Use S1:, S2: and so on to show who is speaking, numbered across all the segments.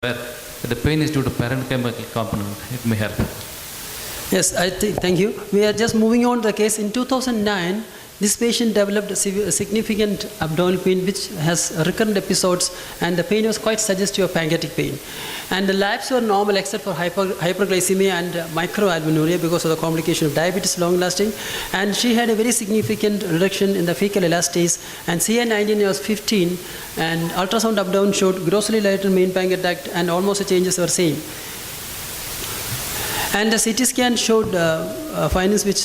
S1: where the pain is due to parenchymal component, it may help.
S2: Yes, thank you. We are just moving on to the case. In 2009, this patient developed a significant abdominal pain which has recurrent episodes, and the pain was quite suggestive of pancreatic pain. And the labs were normal except for hyperglycemia and microalbuminuria because of the complication of diabetes long lasting. And she had a very significant reduction in the fecal elastase, and CA19 was 15, and ultrasound abdomen showed grossly dilated main pancreatic duct, and almost the changes were same. And the CT scan showed findings which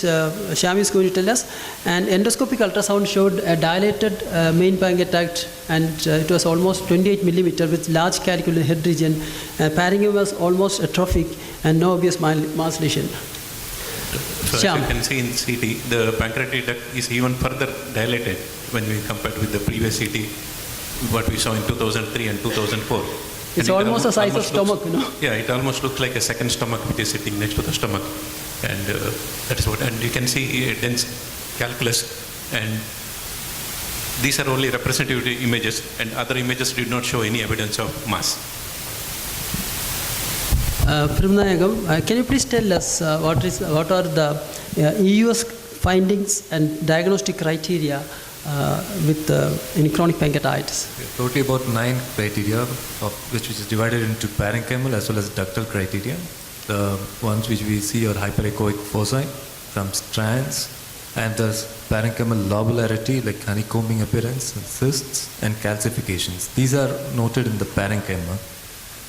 S2: Shyam is going to tell us, and endoscopic ultrasound showed a dilated main pancreatic duct, and it was almost 28 millimeter with large calicular head region. Parenchyma was almost atrophic and no obvious mass lesion.
S3: So as you can see in CT, the pancreatic duct is even further dilated when we compare with the previous CT, what we saw in 2003 and 2004.
S2: It's almost the size of stomach, you know.
S3: Yeah, it almost looks like a second stomach which is sitting next to the stomach, and that is what. And you can see a dense calculus, and these are only representative images, and other images did not show any evidence of mass.
S2: Prabhanayagam, can you please tell us what are the EUS findings and diagnostic criteria in chronic pancreatitis?
S4: Totally about 9 criteria, of which is divided into parenchymal as well as ductal criteria. The ones which we see are hyperechoic foci from strands, and there's parenchymal lobularity like honeycombing appearance, and cysts and calcifications. These are noted in the parenchyma.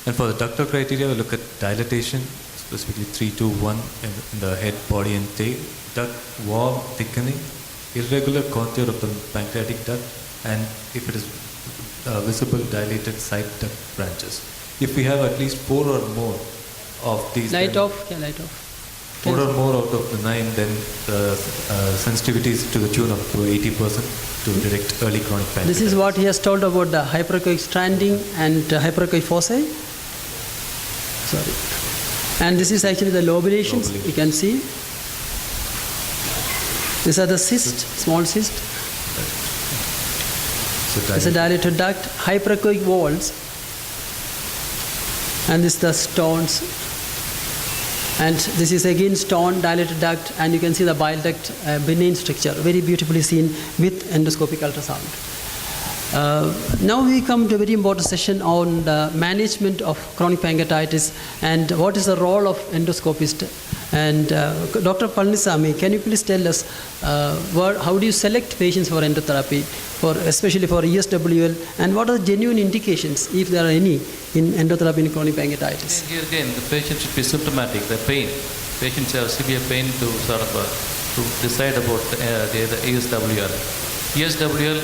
S4: And for the ductal criteria, we look at dilatation, specifically 3-1 in the head, body and tail, duct wall thickening, irregular contour of the pancreatic duct, and if it is visible dilated side duct branches. If we have at least 4 or more of these,
S2: light off.
S4: 4 or more out of the 9, then the sensitivity is to the tune of 80% to detect early chronic pancreatitis.
S2: This is what he has told about the hyperechoic stranding and hyperechoic foci. Sorry. And this is actually the lobulations. You can see. These are the cysts, small cyst. It's a dilated duct, hyperechoic walls, and this is the stones. And this is again stone, dilated duct, and you can see the bile duct, benign structure, very beautifully seen with endoscopic ultrasound. Now we come to a very important session on the management of chronic pancreatitis and what is the role of endoscopist. And Dr. Palanisamy, can you please tell us how do you select patients for endotherapy, especially for ESWL, and what are the genuine indications, if there are any, in endotherapy in chronic pancreatitis?
S1: Here again, the patient should be symptomatic, the pain. Patients have severe pain to sort of to decide about the ESWL. ESWL,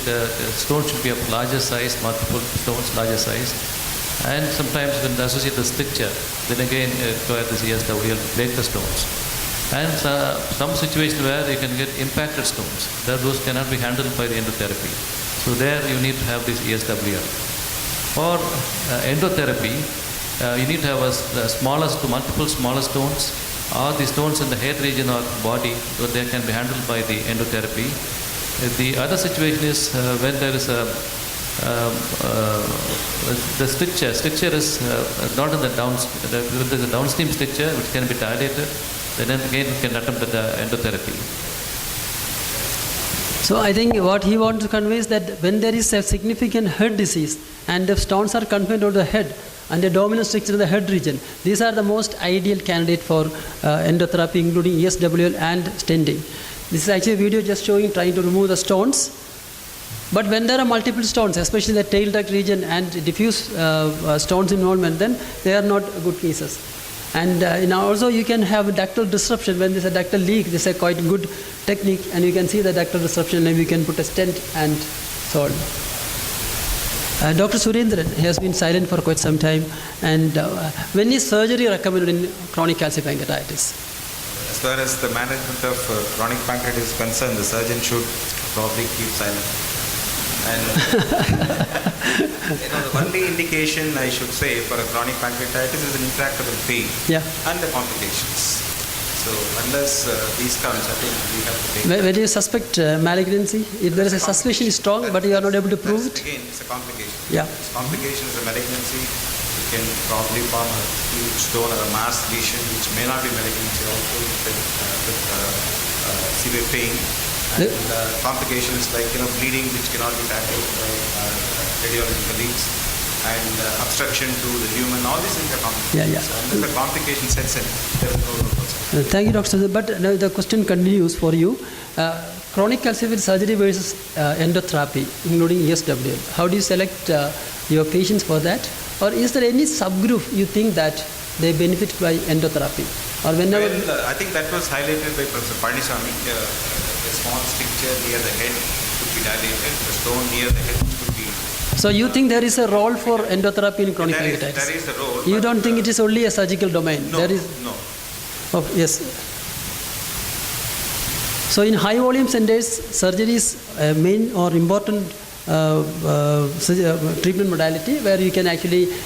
S1: the stone should be of larger size, multiple stones, larger size. And sometimes when they associate the stricture, then again require this ESWL to break the stones. And some situations where you can get impacted stones, those cannot be handled by the endotherapy. So there you need to have this ESWL. For endotherapy, you need to have multiple smaller stones, or the stones in the head region or body, so they can be handled by the endotherapy. The other situation is when there is the stricture is not in the there's a downstream stricture which can be dilated, then again we can attempt the endotherapy.
S2: So I think what he wants to convey is that when there is a significant head disease and if stones are confined to the head and the dominant stricture in the head region, these are the most ideal candidate for endotherapy, including ESWL and stenting. This is actually a video just showing trying to remove the stones. But when there are multiple stones, especially the tail duct region and diffuse stones involvement, then they are not good cases. And also you can have ductal disruption. When there is a ductal leak, this is a quite good technique, and you can see the ductal disruption, and we can put a stent and so on. Dr. Surendran has been silent for quite some time. And when is surgery recommended in chronic calcium pancreatitis?
S5: As far as the management of chronic pancreatitis is concerned, the surgeon should probably keep silent. And the only indication I should say for a chronic pancreatitis is an intractable pain and the complications. As So unless these comes, I think we have to take.
S2: When you suspect malignancy, if there is a suspicion is strong, but you are not able to prove it,
S5: Again, it's a complication.
S2: Yeah.
S5: It's complication is a malignancy. You can probably form a huge stone or a mass lesion, which may not be malignancy also with severe pain. And complications like bleeding, which cannot be tackled by radiology colleagues, and obstruction to the human. All these things are complications.
S2: Yeah.
S5: So unless the complication sets in, there is no room for surgery.
S2: Thank you, Dr. Sudhir. But now the question continues for you. Chronic calcified surgery versus endotherapy, including ESWL. How do you select your patients for that? Or is there any subgroup you think that they benefit by endotherapy? Or whenever...
S5: Well, I think that was highlighted by Professor Paniswamy. A small stricture near the head could be dilated, the stone near the head could be...
S2: So you think there is a role for endotherapy in chronic
S5: There
S2: pancreatitis?
S5: is a role.
S2: You
S5: but,
S2: don't think it is only a surgical domain?
S5: No,
S2: There is...
S5: no.
S2: Oh, yes. So in high volume centers, surgery is a main or important treatment modality where you can actually